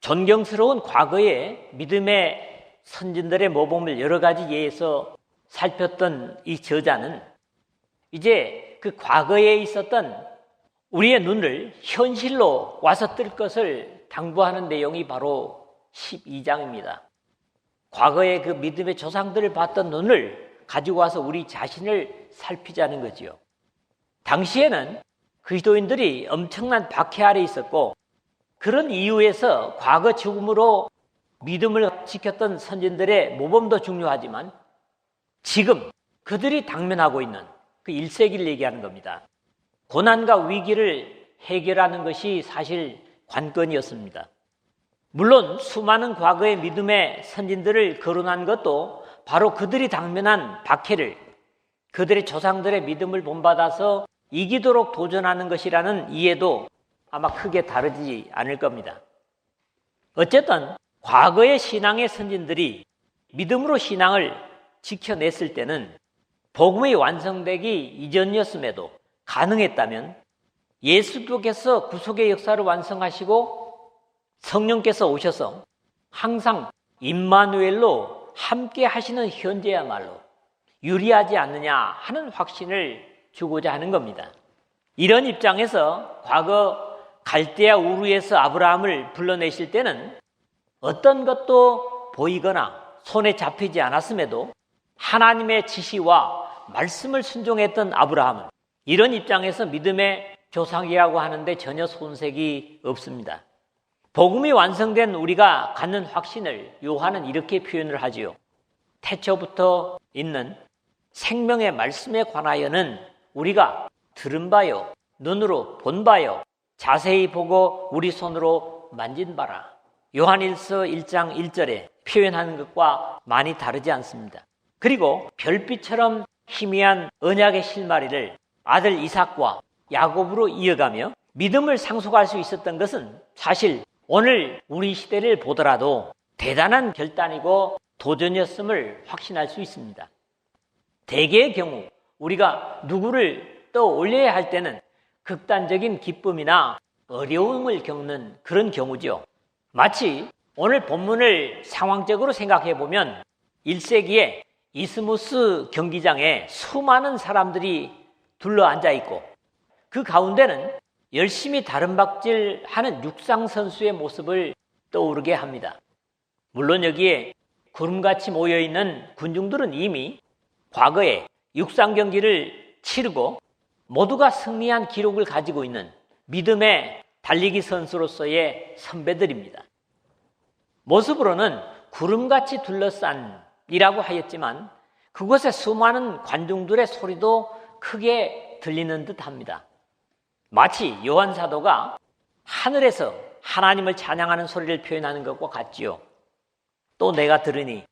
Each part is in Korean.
존경스러운 과거의 믿음의 선진들의 모범을 여러 가지 예에서 살폈던 이 저자는 이제 그 과거에 있었던 우리의 눈을 현실로 와서 뜰 것을 당부하는 내용이 바로 12장입니다. 과거의 그 믿음의 조상들을 봤던 눈을 가지고 와서 우리 자신을 살피자는 거지요. 당시에는 그리스도인들이 엄청난 박해 아래 있었고 그런 이유에서 과거 죽음으로 믿음을 지켰던 선진들의 모범도 중요하지만 지금 그들이 당면하고 있는 그 1세기를 얘기하는 겁니다. 고난과 위기를 해결하는 것이 사실 관건이었습니다. 물론 수많은 과거의 믿음의 선진들을 거론한 것도 바로 그들이 당면한 박해를 그들의 조상들의 믿음을 본받아서 이기도록 도전하는 것이라는 이해도 아마 크게 다르지 않을 겁니다. 어쨌든 과거의 신앙의 선진들이 믿음으로 신앙을 지켜냈을 때는 복음이 완성되기 이전이었음에도 가능했다면 예수께서 구속의 역사를 완성하시고 성령께서 오셔서 항상 임마누엘로 함께 하시는 현재야말로 유리하지 않느냐 하는 확신을 주고자 하는 겁니다. 이런 입장에서 과거 갈대아 우르에서 아브라함을 불러내실 때는 어떤 것도 보이거나 손에 잡히지 않았음에도 하나님의 지시와 말씀을 순종했던 아브라함은 이런 입장에서 믿음의 조상이라고 하는데 전혀 손색이 없습니다. 복음이 완성된 우리가 갖는 확신을 요한은 이렇게 표현을 하지요. 태초부터 있는 생명의 말씀에 관하여는 우리가 들은 바요, 눈으로 본 바요, 자세히 보고 우리 손으로 만진 바라. 요한일서 1장 1절에 표현하는 것과 많이 다르지 않습니다. 그리고 별빛처럼 희미한 언약의 실마리를 아들 이삭과 야곱으로 이어가며 믿음을 상속할 수 있었던 것은 사실 오늘 우리 시대를 보더라도 대단한 결단이고 도전이었음을 확신할 수 있습니다. 대개의 경우 우리가 누구를 떠올려야 할 때는 극단적인 기쁨이나 어려움을 겪는 그런 경우죠. 마치 오늘 본문을 상황적으로 생각해 보면 1세기에 이스무스 경기장에 수많은 사람들이 둘러앉아 있고 그 가운데는 열심히 다름박질하는 육상 선수의 모습을 떠오르게 합니다. 물론 여기에 구름같이 모여있는 군중들은 이미 과거에 육상 경기를 치르고 모두가 승리한 기록을 가지고 있는 믿음의 달리기 선수로서의 선배들입니다. 모습으로는 구름같이 둘러싼이라고 하였지만 그곳에 수많은 관중들의 소리도 크게 들리는 듯합니다. 마치 요한 사도가 하늘에서 하나님을 찬양하는 소리를 표현하는 것과 같지요. 또 내가 들으니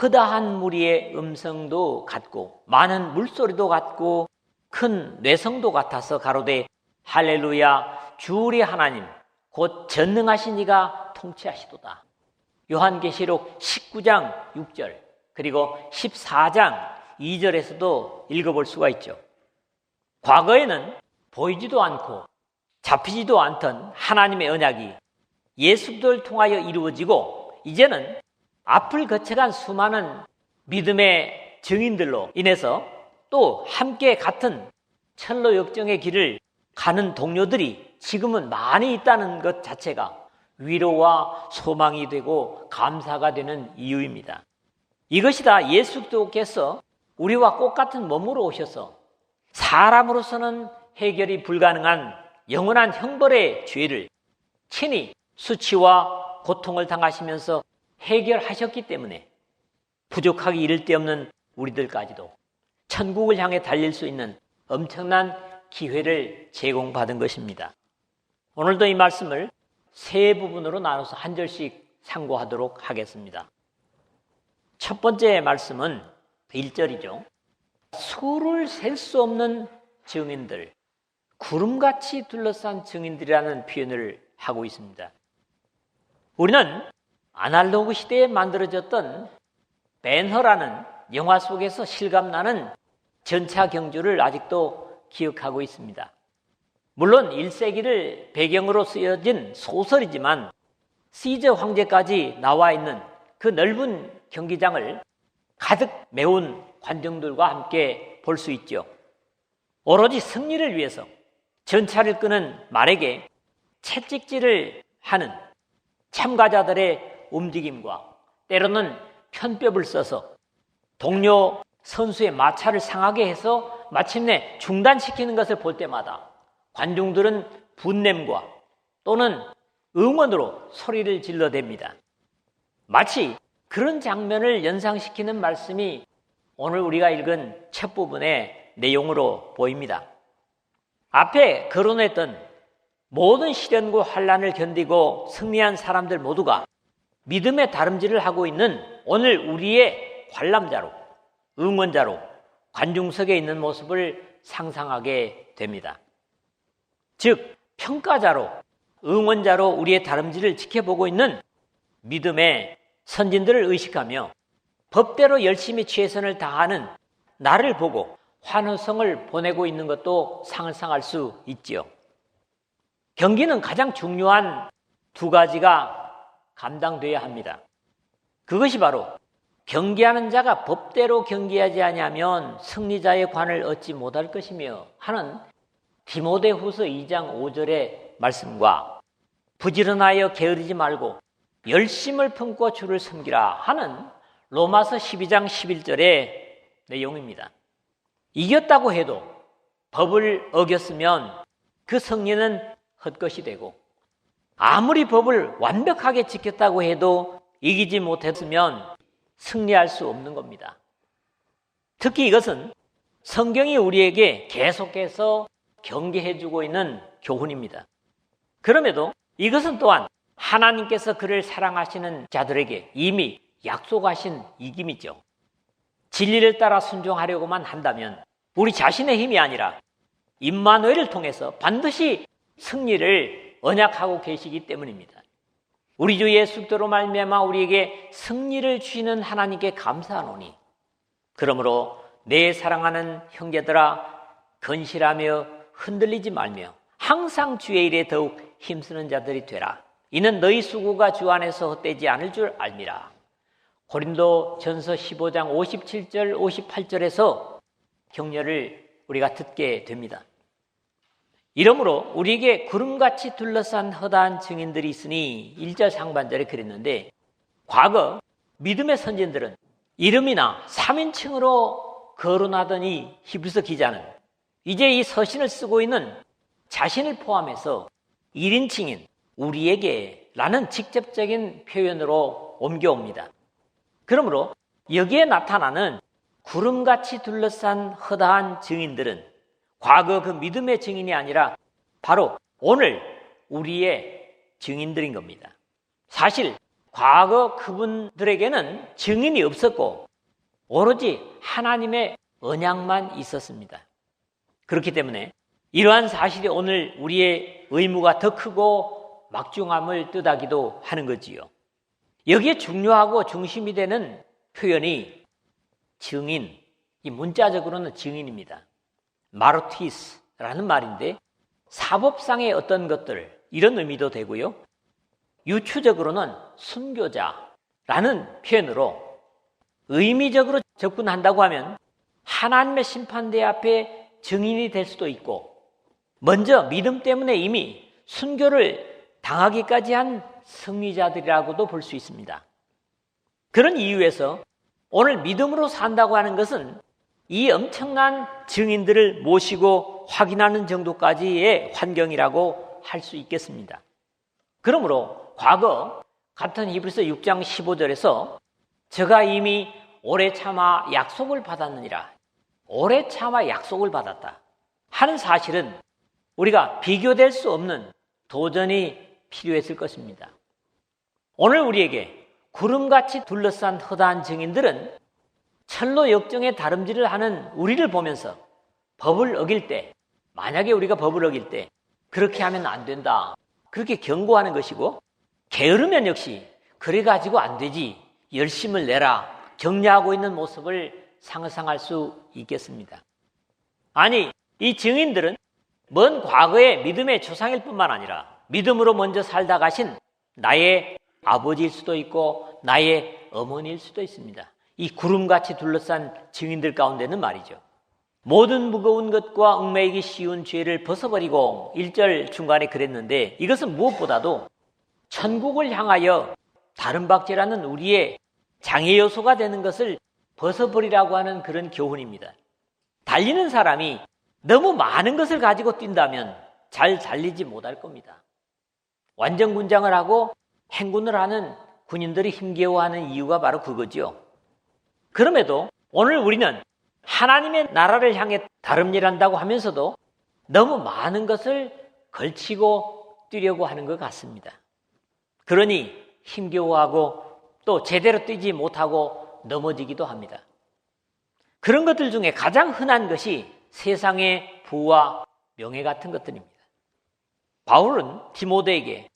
허다한 무리의 음성도 같고 많은 물소리도 같고 큰 뇌성도 같아서 가로되 할렐루야 주 우리 하나님 곧 전능하신 이가 통치하시도다. 요한계시록 19장 6절 그리고 14장 2절에서도 읽어볼 수가 있죠. 과거에는 보이지도 않고 잡히지도 않던 하나님의 언약이 예수를 통하여 이루어지고 이제는 앞을 거쳐간 수많은 믿음의 증인들로 인해서 또 함께 같은 철로 역정의 길을 가는 동료들이 지금은 많이 있다는 것 자체가 위로와 소망이 되고 감사가 되는 이유입니다. 이것이 다 예수께서 우리와 똑같은 몸으로 오셔서 사람으로서는 해결이 불가능한 영원한 형벌의 죄를 친히 수치와 고통을 당하시면서 해결하셨기 때문에 부족하기 이를 데 없는 우리들까지도 천국을 향해 달릴 수 있는 엄청난 기회를 제공받은 것입니다. 오늘도 이 말씀을 세 부분으로 나눠서 한 절씩 상고하도록 하겠습니다. 첫 번째 말씀은 1절이죠. 수를 셀 수 없는 증인들, 구름같이 둘러싼 증인들이라는 표현을 하고 있습니다. 우리는 아날로그 시대에 만들어졌던 벤허라는 영화 속에서 실감나는 전차 경주를 아직도 기억하고 있습니다. 물론 1세기를 배경으로 쓰여진 소설이지만 시저 황제까지 나와 있는 그 넓은 경기장을 가득 메운 관중들과 함께 볼 수 있죠. 오로지 승리를 위해서 전차를 끄는 말에게 채찍질을 하는 참가자들의 움직임과 때로는 편법을 써서 동료 선수의 마차를 상하게 해서 마침내 중단시키는 것을 볼 때마다 관중들은 분냄과 또는 응원으로 소리를 질러댑니다. 마치 그런 장면을 연상시키는 말씀이 오늘 우리가 읽은 첫 부분의 내용으로 보입니다. 앞에 거론했던 모든 시련과 환난을 견디고 승리한 사람들 모두가 믿음의 다름질을 하고 있는 오늘 우리의 관람자로, 응원자로 관중석에 있는 모습을 상상하게 됩니다. 즉 평가자로, 응원자로 우리의 다름질을 지켜보고 있는 믿음의 선진들을 의식하며 법대로 열심히 최선을 다하는 나를 보고 환호성을 보내고 있는 것도 상상할 수 있지요. 경기는 가장 중요한 두 가지가 감당돼야 합니다. 그것이 바로 경기하는 자가 법대로 경기하지 아니하면 승리자의 관을 얻지 못할 것이며 하는 디모데후서 2장 5절의 말씀과 부지런하여 게으르지 말고 열심을 품고 주를 섬기라 하는 로마서 12장 11절의 내용입니다. 이겼다고 해도 법을 어겼으면 그 승리는 헛것이 되고 아무리 법을 완벽하게 지켰다고 해도 이기지 못했으면 승리할 수 없는 겁니다. 특히 이것은 성경이 우리에게 계속해서 경계해주고 있는 교훈입니다. 그럼에도 이것은 또한 하나님께서 그를 사랑하시는 자들에게 이미 약속하신 이김이죠. 진리를 따라 순종하려고만 한다면 우리 자신의 힘이 아니라 임마누엘을 통해서 반드시 승리를 언약하고 계시기 때문입니다. 우리 주 예수 그리스도로 말미암아 우리에게 승리를 주시는 하나님께 감사하노니 그러므로 내 사랑하는 형제들아 건실하며 흔들리지 말며 항상 주의 일에 더욱 힘쓰는 자들이 되라. 이는 너희 수고가 주 안에서 헛되지 않을 줄 알미라. 고린도 전서 15장 57절 58절에서 격려를 우리가 듣게 됩니다. 이러므로 우리에게 구름같이 둘러싼 허다한 증인들이 있으니 1절 상반절에 그랬는데 과거 믿음의 선진들은 이름이나 3인칭으로 거론하던 이 히브리서 기자는 이제 이 서신을 쓰고 있는 자신을 포함해서 1인칭인 우리에게 라는 직접적인 표현으로 옮겨옵니다. 그러므로 여기에 나타나는 구름같이 둘러싼 허다한 증인들은 과거 그 믿음의 증인이 아니라 바로 오늘 우리의 증인들인 겁니다. 사실 과거 그분들에게는 증인이 없었고 오로지 하나님의 언약만 있었습니다. 그렇기 때문에 이러한 사실이 오늘 우리의 의무가 더 크고 막중함을 뜻하기도 하는 거지요. 여기에 중요하고 중심이 되는 표현이 증인, 이 문자적으로는 증인입니다. 마르티스라는 말인데 사법상의 어떤 것들 이런 의미도 되고요. 유추적으로는 순교자라는 표현으로 의미적으로 접근한다고 하면 하나님의 심판대 앞에 증인이 될 수도 있고 먼저 믿음 때문에 이미 순교를 당하기까지 한 승리자들이라고도 볼 수 있습니다. 그런 이유에서 오늘 믿음으로 산다고 하는 것은 이 엄청난 증인들을 모시고 확인하는 정도까지의 환경이라고 할 수 있겠습니다. 그러므로 과거 같은 히브리서 6장 15절에서 저가 이미 오래 참아 약속을 받았느니라, 오래 참아 약속을 받았다 하는 사실은 우리가 비교될 수 없는 도전이 필요했을 것입니다. 오늘 우리에게 구름같이 둘러싼 허다한 증인들은 철로 역정의 다름질을 하는 우리를 보면서 법을 어길 때, 만약에 우리가 법을 어길 때 그렇게 하면 안 된다, 그렇게 경고하는 것이고 게으르면 역시 그래가지고 안 되지, 열심을 내라, 격려하고 있는 모습을 상상할 수 있겠습니다. 아니, 이 증인들은 먼 과거의 믿음의 조상일 뿐만 아니라 믿음으로 먼저 살다 가신 나의 아버지일 수도 있고 나의 어머니일 수도 있습니다. 이 구름같이 둘러싼 증인들 가운데는 말이죠. 모든 무거운 것과 얽매이기 쉬운 죄를 벗어버리고 1절 중간에 그랬는데, 이것은 무엇보다도 천국을 향하여 다른 박제라는 우리의 장애 요소가 되는 것을 벗어버리라고 하는 그런 교훈입니다. 달리는 사람이 너무 많은 것을 가지고 뛴다면 잘 달리지 못할 겁니다. 완전군장을 하고 행군을 하는 군인들이 힘겨워하는 이유가 바로 그거죠. 그럼에도 오늘 우리는 하나님의 나라를 향해 다름질 한다고 하면서도 너무 많은 것을 걸치고 뛰려고 하는 것 같습니다. 그러니 힘겨워하고 또 제대로 뛰지 못하고 넘어지기도 합니다. 그런 것들 중에 가장 흔한 것이 세상의 부와 명예 같은 것들입니다. 바울은 디모데에게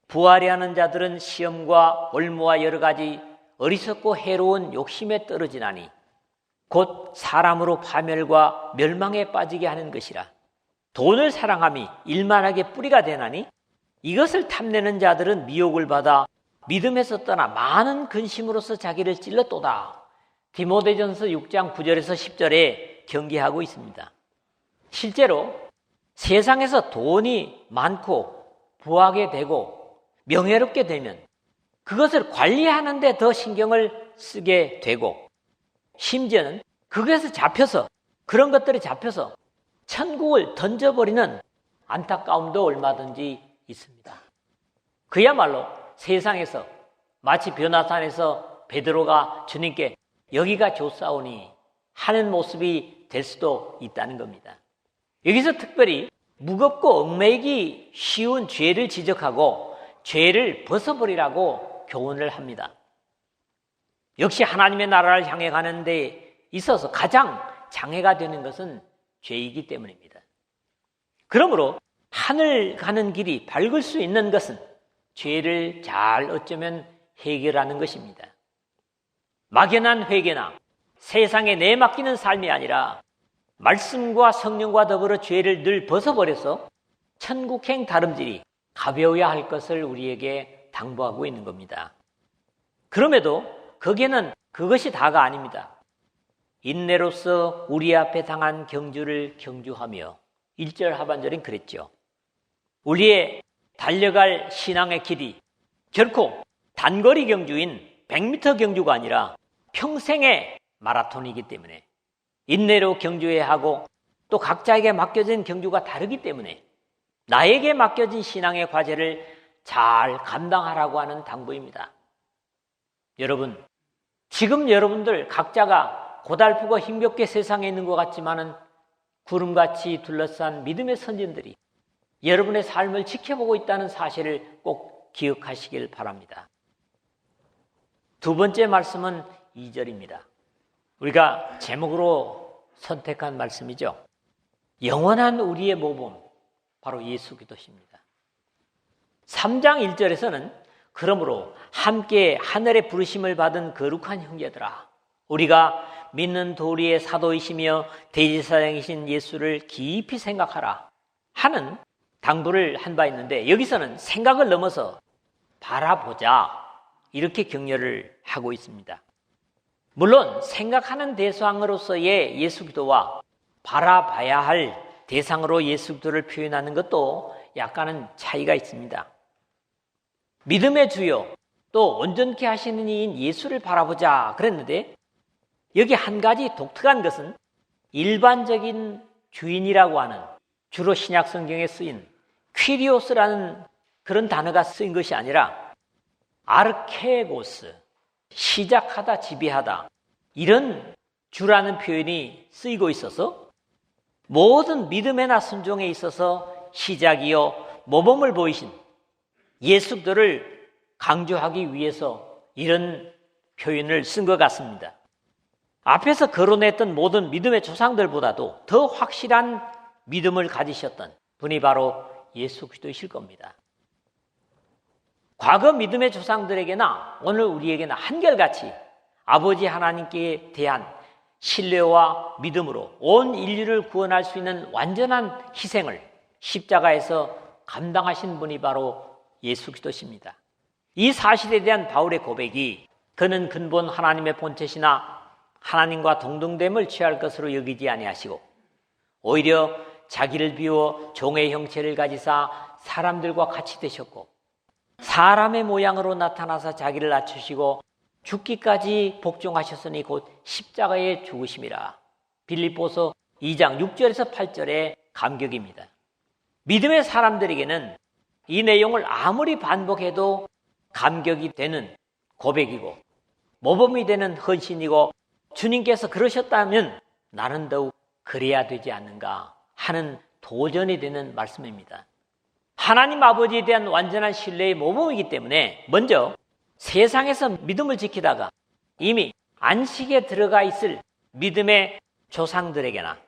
부하려는 자들은 시험과 올무와 여러 가지 어리석고 해로운 욕심에 떨어지나니 곧 사람으로 파멸과 멸망에 빠지게 하는 것이라. 돈을 사랑함이 일만하게 뿌리가 되나니 이것을 탐내는 자들은 미혹을 받아 믿음에서 떠나 많은 근심으로서 자기를 찔렀도다. 디모데전서 6장 9절에서 10절에 경계하고 있습니다. 실제로 세상에서 돈이 많고 부하게 되고 명예롭게 되면 그것을 관리하는 데 더 신경을 쓰게 되고, 심지어는 그것에서 잡혀서, 그런 것들에 잡혀서 천국을 던져버리는 안타까움도 얼마든지 있습니다. 그야말로 세상에서 마치 변화산에서 베드로가 주님께 여기가 좋사오니 하는 모습이 될 수도 있다는 겁니다. 여기서 특별히 무겁고 얽매이기 쉬운 죄를 지적하고 죄를 벗어버리라고 교훈을 합니다. 역시 하나님의 나라를 향해 가는 데 있어서 가장 장애가 되는 것은 죄이기 때문입니다. 그러므로 하늘 가는 길이 밝을 수 있는 것은 죄를 잘 어쩌면 해결하는 것입니다. 막연한 회개나 세상에 내맡기는 삶이 아니라 말씀과 성령과 더불어 죄를 늘 벗어버려서 천국행 다름질이 가벼워야 할 것을 우리에게 당부하고 있는 겁니다. 그럼에도 거기에는 그것이 다가 아닙니다. 인내로서 우리 앞에 당한 경주를 경주하며 1절 하반절은 그랬죠. 우리의 달려갈 신앙의 길이 결코 단거리 경주인 100m 경주가 아니라 평생의 마라톤이기 때문에 인내로 경주해야 하고 또 각자에게 맡겨진 경주가 다르기 때문에 나에게 맡겨진 신앙의 과제를 잘 감당하라고 하는 당부입니다. 여러분, 지금 여러분들 각자가 고달프고 힘겹게 세상에 있는 것 같지만은 구름같이 둘러싼 믿음의 선진들이 여러분의 삶을 지켜보고 있다는 사실을 꼭 기억하시길 바랍니다. 두 번째 말씀은 2절입니다. 우리가 제목으로 선택한 말씀이죠. 영원한 우리의 모범, 바로 예수 그리스도십니다. 3장 1절에서는 그러므로 함께 하늘의 부르심을 받은 거룩한 형제들아, 우리가 믿는 도리의 사도이시며 대제사장이신 예수를 깊이 생각하라 하는 당부를 한 바 있는데, 여기서는 생각을 넘어서 바라보자 이렇게 격려를 하고 있습니다. 물론 생각하는 대상으로서의 예수 그리스도와 바라봐야 할 대상으로 예수 그리스도를 표현하는 것도 약간은 차이가 있습니다. 믿음의 주요 또 온전케 하시는 이인 예수를 바라보자 그랬는데, 여기 한 가지 독특한 것은 일반적인 주인이라고 하는, 주로 신약 성경에 쓰인 퀴리오스라는 그런 단어가 쓰인 것이 아니라 아르케고스, 시작하다, 지배하다, 이런 주라는 표현이 쓰이고 있어서 모든 믿음에나 순종에 있어서 시작이요 모범을 보이신 예수 그리스도를 강조하기 위해서 이런 표현을 쓴 것 같습니다. 앞에서 거론했던 모든 믿음의 조상들보다도 더 확실한 믿음을 가지셨던 분이 바로 예수 그리스도이실 겁니다. 과거 믿음의 조상들에게나 오늘 우리에게나 한결같이 아버지 하나님께 대한 신뢰와 믿음으로 온 인류를 구원할 수 있는 완전한 희생을 십자가에서 감당하신 분이 바로 예수 그리스도십니다. 이 사실에 대한 바울의 고백이 그는 근본 하나님의 본체시나 하나님과 동등됨을 취할 것으로 여기지 아니하시고 오히려 자기를 비워 종의 형체를 가지사 사람들과 같이 되셨고 사람의 모양으로 나타나사 자기를 낮추시고 죽기까지 복종하셨으니 곧 십자가에 죽으심이라. 빌립보서 2장 6절에서 8절의 감격입니다. 믿음의 사람들에게는 이 내용을 아무리 반복해도 감격이 되는 고백이고 모범이 되는 헌신이고 주님께서 그러셨다면 나는 더욱 그래야 되지 않는가 하는 도전이 되는 말씀입니다. 하나님 아버지에 대한 완전한 신뢰의 모범이기 때문에 먼저 세상에서 믿음을 지키다가 이미 안식에 들어가 있을 믿음의 조상들에게나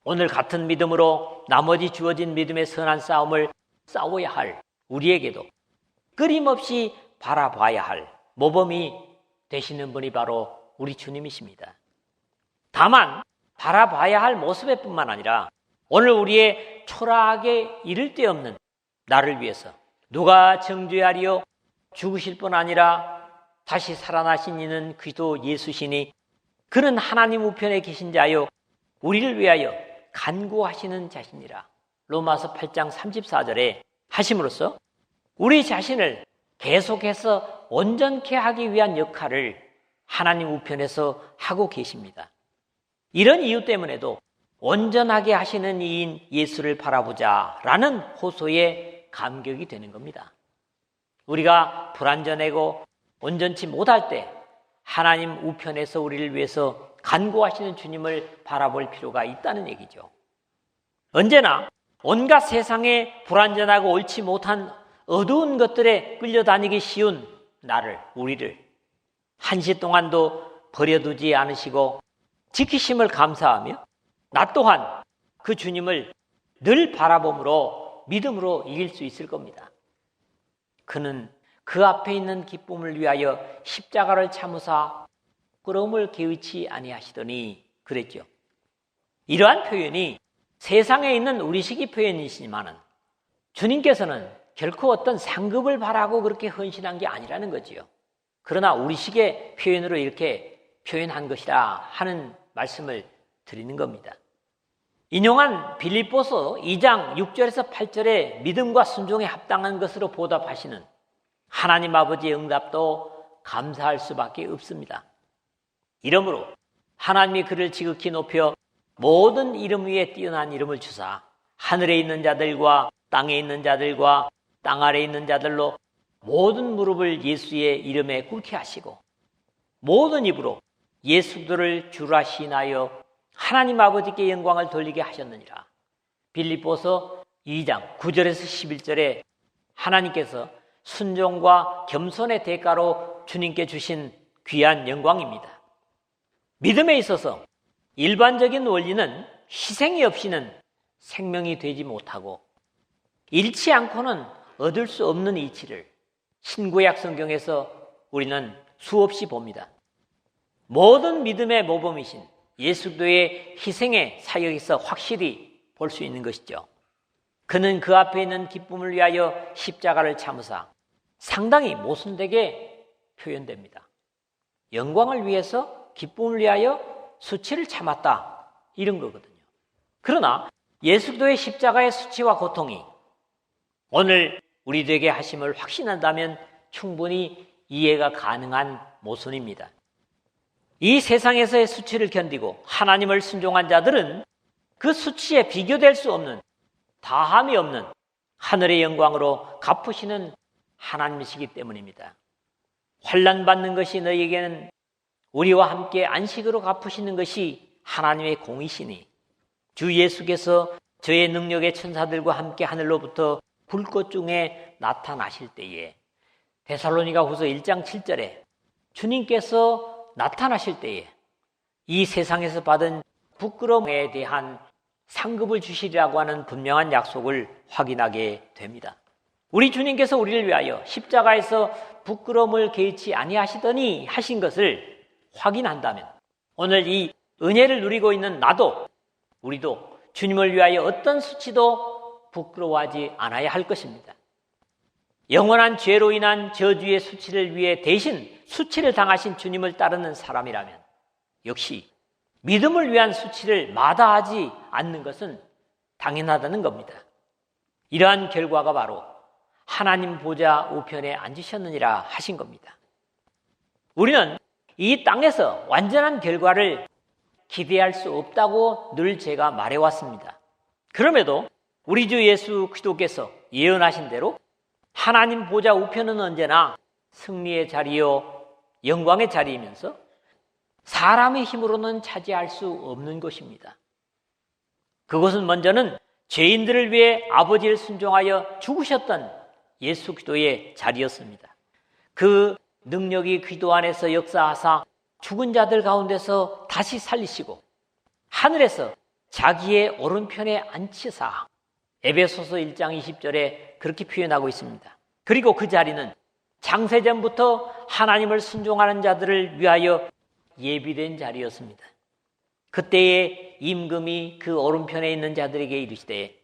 오늘 같은 믿음으로 나머지 주어진 믿음의 선한 싸움을 싸워야 할 우리에게도 끊임없이 바라봐야 할 모범이 되시는 분이 바로 우리 주님이십니다. 다만 바라봐야 할 모습에 뿐만 아니라 오늘 우리의 초라하게 이를 데 없는 나를 위해서 누가 정죄하리요 죽으실 뿐 아니라 다시 살아나신 이는 그리스도 예수시니 그는 하나님 우편에 계신 자요 우리를 위하여 간구하시는 자시니라. 로마서 8장 34절에 하심으로써 우리 자신을 계속해서 온전케 하기 위한 역할을 하나님 우편에서 하고 계십니다. 이런 이유 때문에도 온전하게 하시는 이인 예수를 바라보자라는 호소에 감격이 되는 겁니다. 우리가 불완전하고 온전치 못할 때 하나님 우편에서 우리를 위해서 간구하시는 주님을 바라볼 필요가 있다는 얘기죠. 언제나 온갖 세상에 불완전하고 옳지 못한 어두운 것들에 끌려다니기 쉬운 나를, 우리를 한시 동안도 버려두지 않으시고 지키심을 감사하며 나 또한 그 주님을 늘 바라봄으로 믿음으로 이길 수 있을 겁니다. 그는 그 앞에 있는 기쁨을 위하여 십자가를 참으사 부끄러움을 개의치 아니하시더니 그랬죠. 이러한 표현이 세상에 있는 우리식의 표현이시지만은 주님께서는 결코 어떤 상급을 바라고 그렇게 헌신한 게 아니라는 거지요. 그러나 우리식의 표현으로 이렇게 표현한 것이라 하는 말씀을 드리는 겁니다. 인용한 빌립보서 2장 6절에서 8절의 믿음과 순종에 합당한 것으로 보답하시는 하나님 아버지의 응답도 감사할 수밖에 없습니다. 이러므로 하나님이 그를 지극히 높여 모든 이름 위에 뛰어난 이름을 주사 하늘에 있는 자들과 땅에 있는 자들과 땅 아래에 있는 자들로 모든 무릎을 예수의 이름에 꿇게 하시고 모든 입으로 예수들을 주라 시인하여 하나님 아버지께 영광을 돌리게 하셨느니라. 빌립보서 2장 9절에서 11절에 하나님께서 순종과 겸손의 대가로 주님께 주신 귀한 영광입니다. 믿음에 있어서 일반적인 원리는 희생이 없이는 생명이 되지 못하고 잃지 않고는 얻을 수 없는 이치를 신구약 성경에서 우리는 수없이 봅니다. 모든 믿음의 모범이신 예수 그리스도의 희생의 사역에서 확실히 볼 수 있는 것이죠. 그는 그 앞에 있는 기쁨을 위하여 십자가를 참으사 상당히 모순되게 표현됩니다. 영광을 위해서 기쁨을 위하여 수치를 참았다 이런 거거든요. 그러나 예수 그리스도의 십자가의 수치와 고통이 오늘 우리에게 하심을 확신한다면 충분히 이해가 가능한 모순입니다. 이 세상에서의 수치를 견디고 하나님을 순종한 자들은 그 수치에 비교될 수 없는 다함이 없는 하늘의 영광으로 갚으시는 하나님이시기 때문입니다. 환난 받는 것이 너희에게는 우리와 함께 안식으로 갚으시는 것이 하나님의 공이시니 주 예수께서 저의 능력의 천사들과 함께 하늘로부터 불꽃 중에 나타나실 때에 데살로니가 후서 1장 7절에 주님께서 나타나실 때에 이 세상에서 받은 부끄러움에 대한 상급을 주시리라고 하는 분명한 약속을 확인하게 됩니다. 우리 주님께서 우리를 위하여 십자가에서 부끄러움을 개의치 아니하시더니 하신 것을 확인한다면 오늘 이 은혜를 누리고 있는 나도 우리도 주님을 위하여 어떤 수치도 부끄러워하지 않아야 할 것입니다. 영원한 죄로 인한 저주의 수치를 위해 대신 수치를 당하신 주님을 따르는 사람이라면 역시 믿음을 위한 수치를 마다하지 않는 것은 당연하다는 겁니다. 이러한 결과가 바로 하나님 보좌 우편에 앉으셨느니라 하신 겁니다. 우리는 이 땅에서 완전한 결과를 기대할 수 없다고 늘 제가 말해왔습니다. 그럼에도 우리 주 예수 그리스도께서 예언하신 대로 하나님 보좌 우편은 언제나 승리의 자리요 영광의 자리이면서 사람의 힘으로는 차지할 수 없는 것입니다. 그것은 먼저는 죄인들을 위해 아버지를 순종하여 죽으셨던 예수 그리스도의 자리였습니다. 그 능력이 그리스도 안에서 역사하사 죽은 자들 가운데서 다시 살리시고 하늘에서 자기의 오른편에 앉히사 에베소서 1장 20절에 그렇게 표현하고 있습니다. 그리고 그 자리는 창세전부터 하나님을 순종하는 자들을 위하여 예비된 자리였습니다. 그때에 임금이 그 오른편에 있는 자들에게 이르시되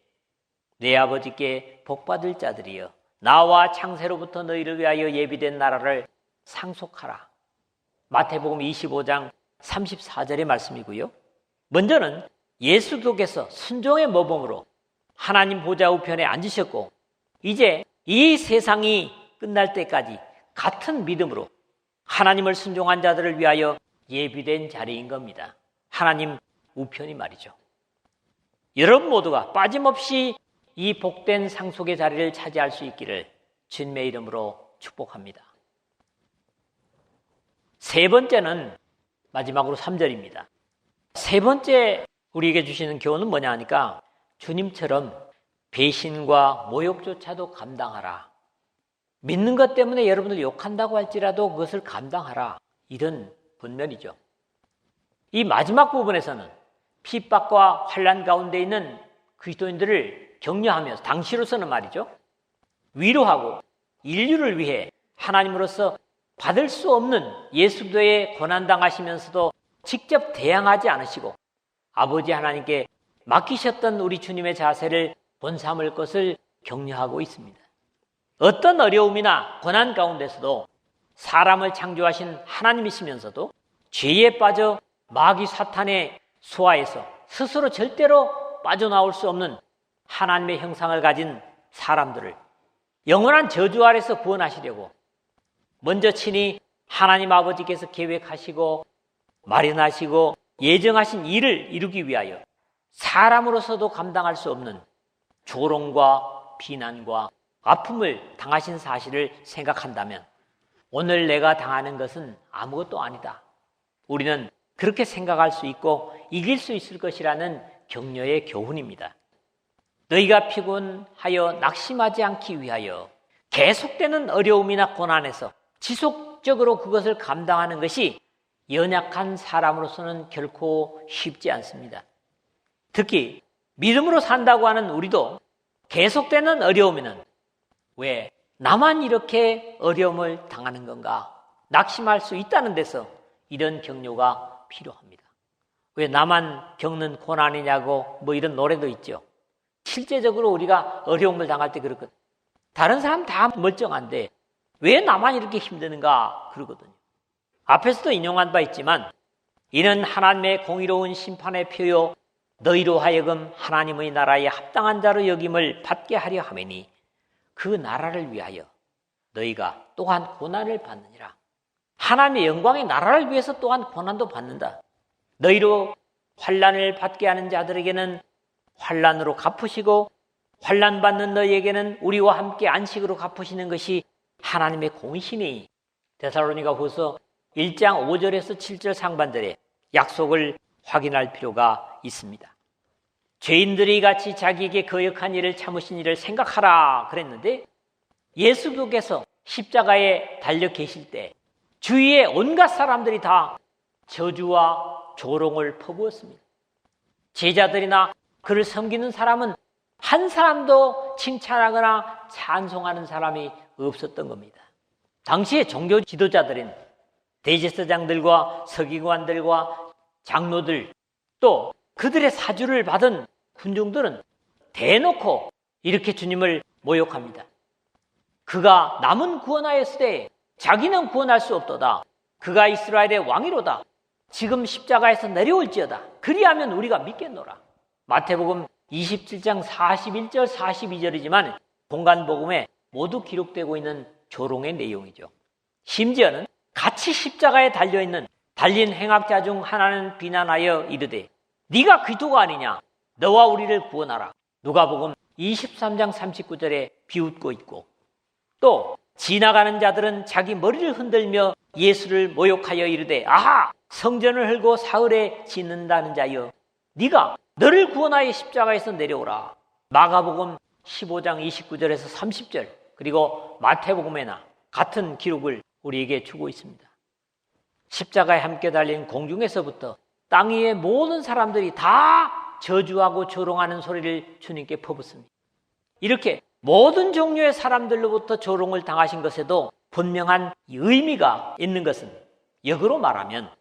내 아버지께 복받을 자들이여 나와 창세로부터 너희를 위하여 예비된 나라를 상속하라. 마태복음 25장 34절의 말씀이고요. 먼저는 예수께서 순종의 모범으로 하나님 보좌 우편에 앉으셨고 이제 이 세상이 끝날 때까지 같은 믿음으로 하나님을 순종한 자들을 위하여 예비된 자리인 겁니다. 하나님 우편이 말이죠. 여러분 모두가 빠짐없이 이 복된 상속의 자리를 차지할 수 있기를 주님의 이름으로 축복합니다. 세 번째는 마지막으로 3절입니다. 세 번째 우리에게 주시는 교훈은 뭐냐 하니까 주님처럼 배신과 모욕조차도 감당하라. 믿는 것 때문에 여러분을 욕한다고 할지라도 그것을 감당하라. 이런 분면이죠. 이 마지막 부분에서는 핍박과 환난 가운데 있는 그리스도인들을 격려하면서 당시로서는 말이죠. 위로하고 인류를 위해 하나님으로서 받을 수 없는 예수도에 고난당하시면서도 직접 대항하지 않으시고 아버지 하나님께 맡기셨던 우리 주님의 자세를 본삼을 것을 격려하고 있습니다. 어떤 어려움이나 고난 가운데서도 사람을 창조하신 하나님이시면서도 죄에 빠져 마귀 사탄의 수하에서 스스로 절대로 빠져나올 수 없는 하나님의 형상을 가진 사람들을 영원한 저주 아래서 구원하시려고 먼저 친히 하나님 아버지께서 계획하시고 마련하시고 예정하신 일을 이루기 위하여 사람으로서도 감당할 수 없는 조롱과 비난과 아픔을 당하신 사실을 생각한다면 오늘 내가 당하는 것은 아무것도 아니다. 우리는 그렇게 생각할 수 있고 이길 수 있을 것이라는 격려의 교훈입니다. 너희가 피곤하여 낙심하지 않기 위하여 계속되는 어려움이나 고난에서 지속적으로 그것을 감당하는 것이 연약한 사람으로서는 결코 쉽지 않습니다. 특히 믿음으로 산다고 하는 우리도 계속되는 어려움에는 왜 나만 이렇게 어려움을 당하는 건가 낙심할 수 있다는 데서 이런 격려가 필요합니다. 왜 나만 겪는 고난이냐고 뭐 이런 노래도 있죠. 실제적으로 우리가 어려움을 당할 때 그렇거든요. 다른 사람 다 멀쩡한데 왜 나만 이렇게 힘드는가 그러거든요. 앞에서도 인용한 바 있지만 이는 하나님의 공의로운 심판의 표요 너희로 하여금 하나님의 나라에 합당한 자로 여김을 받게 하려 하매니 그 나라를 위하여 너희가 또한 고난을 받느니라. 하나님의 영광의 나라를 위해서 또한 고난도 받는다. 너희로 환난을 받게 하는 자들에게는 환난으로 갚으시고 환난 받는 너희에게는 우리와 함께 안식으로 갚으시는 것이 하나님의 공이시니 데살로니가후서 1장 5절에서 7절 상반절에 약속을 확인할 필요가 있습니다. 죄인들이 같이 자기에게 거역한 일을 참으신 일을 생각하라 그랬는데 예수께서 십자가에 달려 계실 때 주위에 온갖 사람들이 다 저주와 조롱을 퍼부었습니다. 제자들이나 그를 섬기는 사람은 한 사람도 칭찬하거나 찬송하는 사람이 없었던 겁니다. 당시의 종교 지도자들은 대제사장들과 서기관들과 장로들 또 그들의 사주를 받은 군중들은 대놓고 이렇게 주님을 모욕합니다. 그가 남은 구원하였으되 자기는 구원할 수 없도다. 그가 이스라엘의 왕이로다. 지금 십자가에서 내려올지어다. 그리하면 우리가 믿겠노라. 마태복음 27장 41절 42절이지만 공간복음에 모두 기록되고 있는 조롱의 내용이죠. 심지어는 같이 십자가에 달린 행악자 중 하나는 비난하여 이르되 네가 그리스도가 아니냐? 너와 우리를 구원하라. 누가복음 23장 39절에 비웃고 있고, 또 지나가는 자들은 자기 머리를 흔들며 예수를 모욕하여 이르되 아하! 성전을 헐고 사흘에 짓는다는 자여, 네가 너를 구원하여 십자가에서 내려오라. 마가복음 15장 29절에서 30절, 그리고 마태복음에나 같은 기록을 우리에게 주고 있습니다. 십자가에 함께 달린 공중에서부터 땅 위의 모든 사람들이 다 저주하고 조롱하는 소리를 주님께 퍼붓습니다. 이렇게 모든 종류의 사람들로부터 조롱을 당하신 것에도 분명한 의미가 있는 것은, 역으로 말하면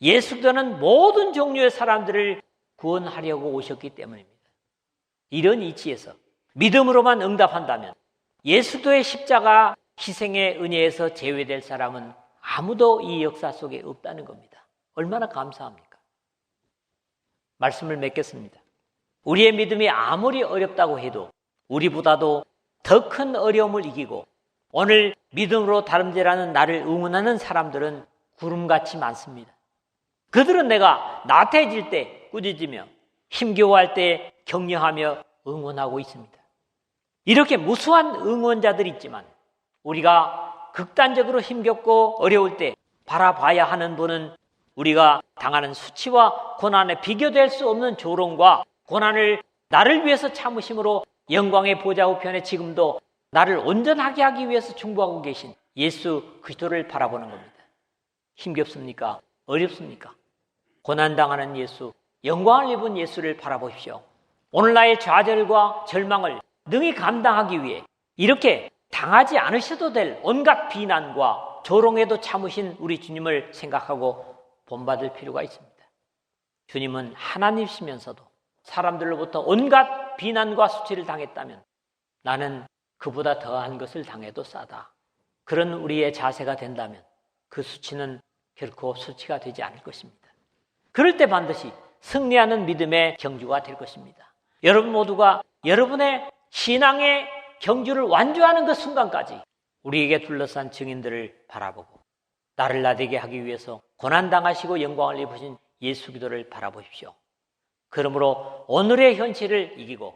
예수께서는 모든 종류의 사람들을 구원하려고 오셨기 때문입니다. 이런 이치에서 믿음으로만 응답한다면 예수도의 십자가 희생의 은혜에서 제외될 사람은 아무도 이 역사 속에 없다는 겁니다. 얼마나 감사합니까? 말씀을 맺겠습니다. 우리의 믿음이 아무리 어렵다고 해도 우리보다도 더 큰 어려움을 이기고 오늘 믿음으로 다름질하는 나를 응원하는 사람들은 구름같이 많습니다. 그들은 내가 나태해질 때 꾸짖으며 힘겨워할 때 격려하며 응원하고 있습니다. 이렇게 무수한 응원자들이 있지만 우리가 극단적으로 힘겹고 어려울 때 바라봐야 하는 분은 우리가 당하는 수치와 고난에 비교될 수 없는 조롱과 고난을 나를 위해서 참으심으로 영광의 보좌 우편에 지금도 나를 온전하게 하기 위해서 중보하고 계신 예수 그리스도를 바라보는 겁니다. 힘겹습니까? 어렵습니까? 고난당하는 예수, 영광을 입은 예수를 바라보십시오. 오늘날의 좌절과 절망을 능히 감당하기 위해 이렇게 당하지 않으셔도 될 온갖 비난과 조롱에도 참으신 우리 주님을 생각하고 본받을 필요가 있습니다. 주님은 하나님이시면서도 사람들로부터 온갖 비난과 수치를 당했다면 나는 그보다 더한 것을 당해도 싸다. 그런 우리의 자세가 된다면 그 수치는 결코 수치가 되지 않을 것입니다. 그럴 때 반드시 승리하는 믿음의 경주가 될 것입니다. 여러분 모두가 여러분의 신앙의 경주를 완주하는 그 순간까지 우리에게 둘러싼 증인들을 바라보고 나를 나되게 하기 위해서 고난당하시고 영광을 입으신 예수 기도를 바라보십시오. 그러므로 오늘의 현실을 이기고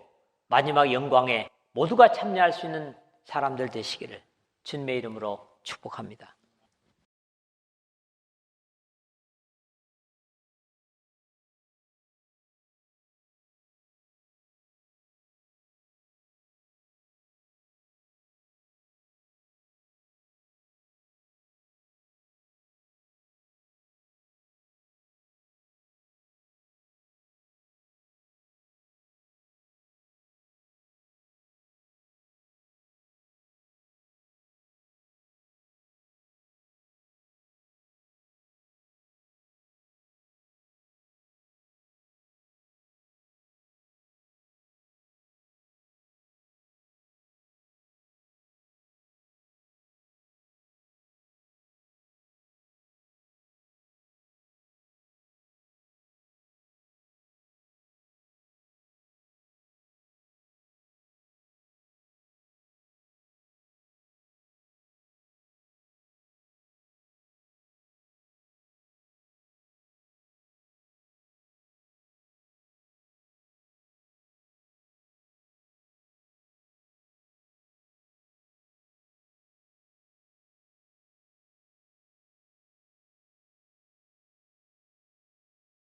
마지막 영광에 모두가 참여할 수 있는 사람들 되시기를 주님의 이름으로 축복합니다.